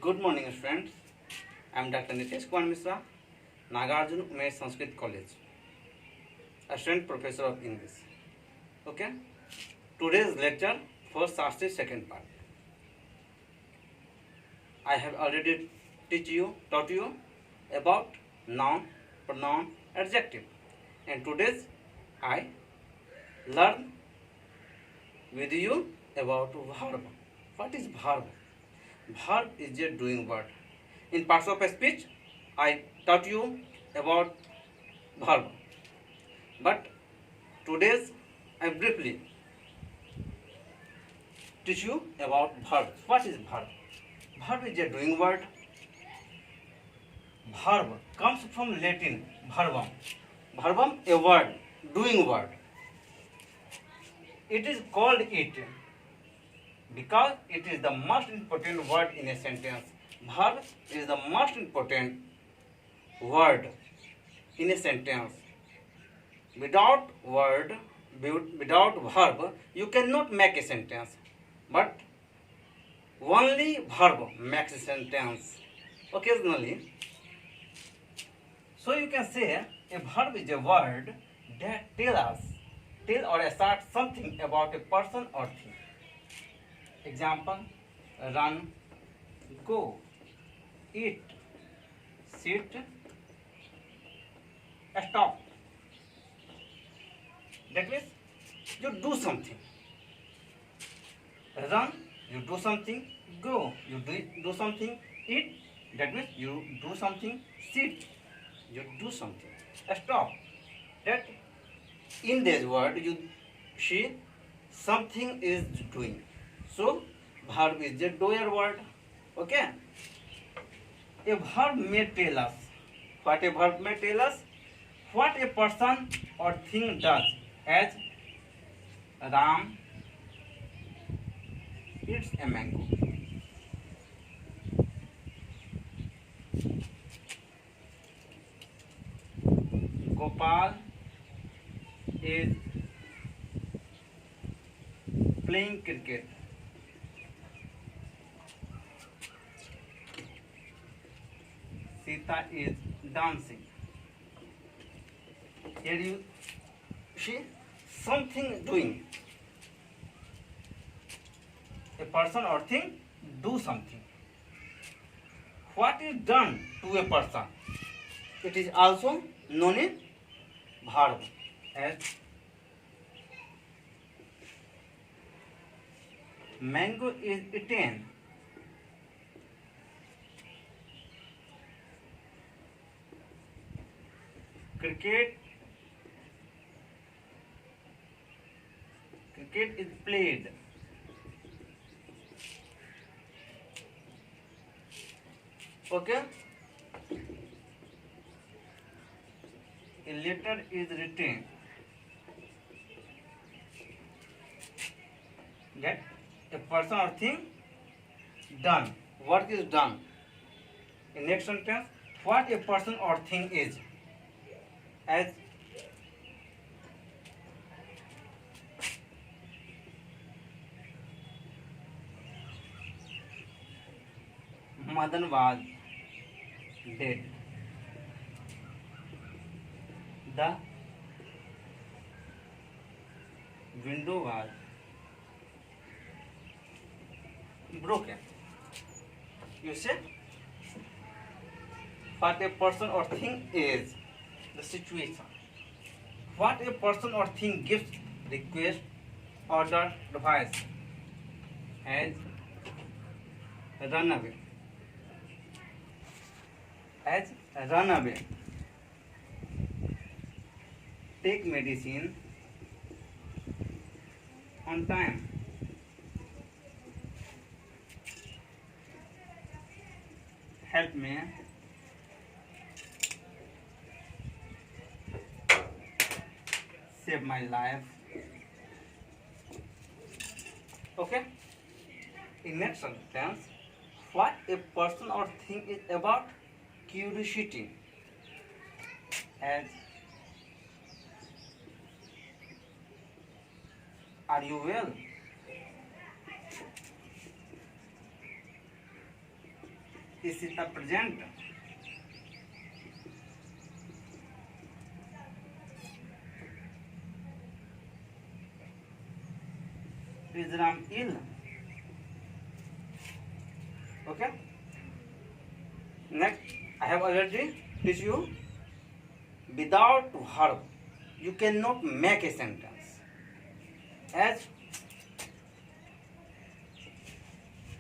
Good morning, friends. I am Dr. Nitesh Kumar Mishra, Nagarjun Umesh Sanskrit College, Assistant Professor of English. Okay. Today's lecture for Shastri second part. I have already taught you about noun, pronoun, adjective, and today's I learn with you about verb. What is verb? Verb is a doing word. In parts of speech, I taught you about verb. But today's I briefly teach you about verb. What is verb? Verb is a doing word. Verb comes from Latin verbum. Verbum a word, doing word. It is called it because it is the most important word in a sentence. Verb is the most important word in a sentence. Without word, without verb, you cannot make a sentence. But only verb makes a sentence occasionally. So you can say a verb is a word that tell or assert something about a person or thing. Example: run, go, eat, sit, stop. That means you do something. Run, you do something. Go, you do something. Eat, that means you do something. Sit, you do something. Stop, that in this word you see something is doing. So verb is a doer word. Okay. A verb may tell us. What a verb may tell us? What a person or thing does. As Ram eats a mango. Gopal is playing cricket. Sita is dancing. Here you see something doing. A person or thing do something. What is done to a person? It is also known as verb. As mango is eaten. Cricket is played. Okay. A letter is written. That a person or thing done. Work is done. In next sentence, what a person or thing is. As Madan was dead. The window was broken. You see, what a person or thing is, the situation. What a person or thing gives, request, order, advice. As run away. As run away. Take medicine on time. Help me save my life. Okay. In next sentence, what a person or thing is about curiosity. As are you well? Is Sita present? Is Ram ill? Okay. Next, I have already teach you. Without verb, you cannot make a sentence. As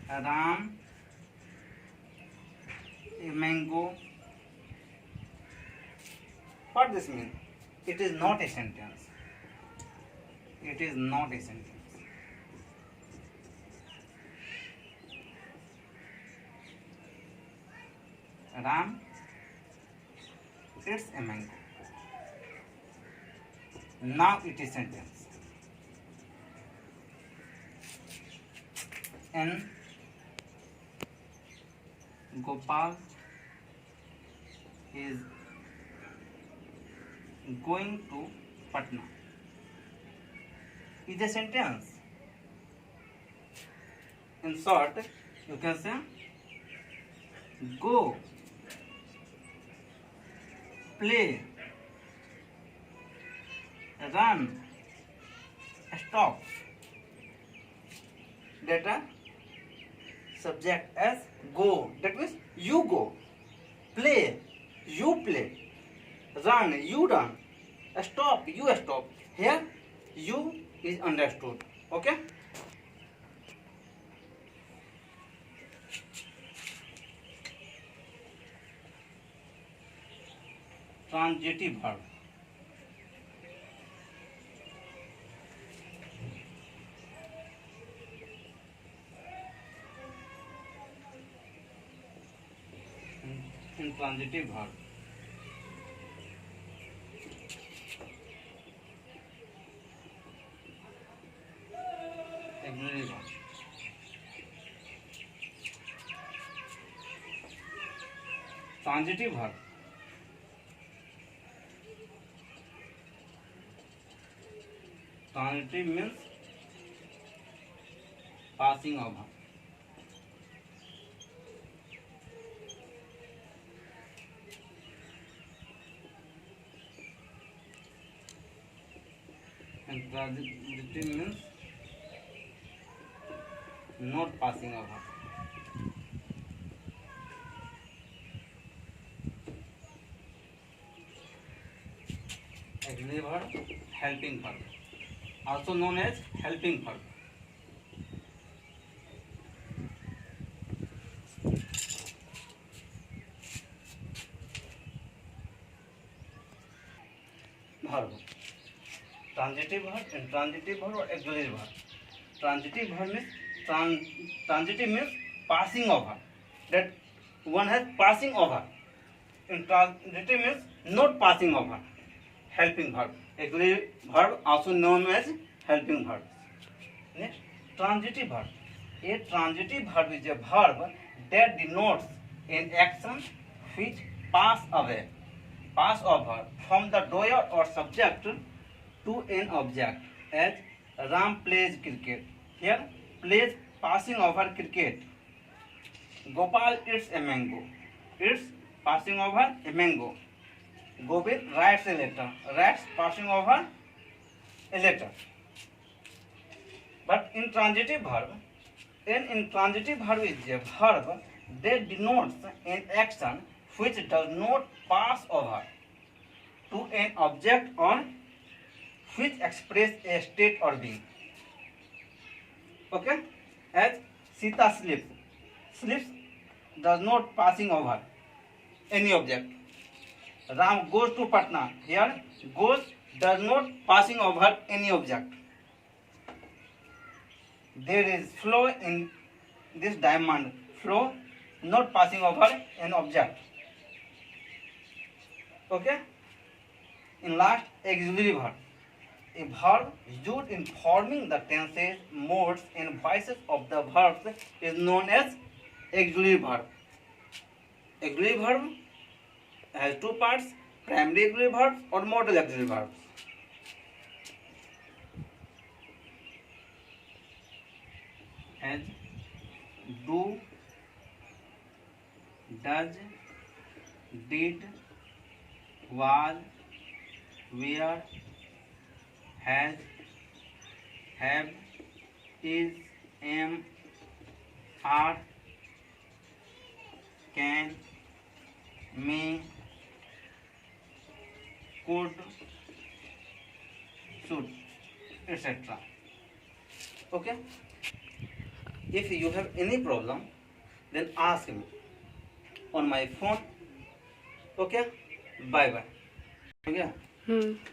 Ram a mango. What this means? It is not a sentence. It is not a sentence. Ram eats a mango. Now it is sentence. And Gopal is going to Patna. Is a sentence. In short, you can say go, play, run, stop. Data subject as go. That means you go. Play, you play. Run, you run. Stop, you stop. Here, you is understood. Okay? Transitive verb. Intransitive verb. Auxiliary verb. Transitive verb. Transitive means passing over. And transitive means not passing over. Auxiliary verb, helping verb, also known as helping verb. Verb. Transitive verb, intransitive verb or auxiliary verb. Transitive verb means transitive means passing over. That one has passing over. Intransitive means not passing over. Helping verb. Auxiliary verb also known as helping verb. Next, transitive verb. A transitive verb is a verb that denotes an action which pass away, pass over from the doer or subject to an object. As Ram plays cricket. Here, plays passing over cricket. Gopal eats a mango. Eats passing over a mango. Govind writes a letter. Writes passing over a letter. But intransitive verb, an intransitive verb is a verb that denotes an action which does not pass over to an object or which express a state or being. Okay? As Sita sleeps. Sleeps does not passing over any object. Ram goes to Patna. Here, goes does not passing over any object. There is flow in this diamond. Flow not passing over an object. Okay? In last, auxiliary verb. A verb used in forming the tenses, modes, and voices of the verbs is known as auxiliary verb. Auxiliary verb has two parts: primary auxiliary verbs or modal auxiliary verbs. As do, does, did, was, were, has, have, is, am, are, can, may, could, should, etc. Okay. If you have any problem, then ask me on my phone. Okay. Bye bye. Okay.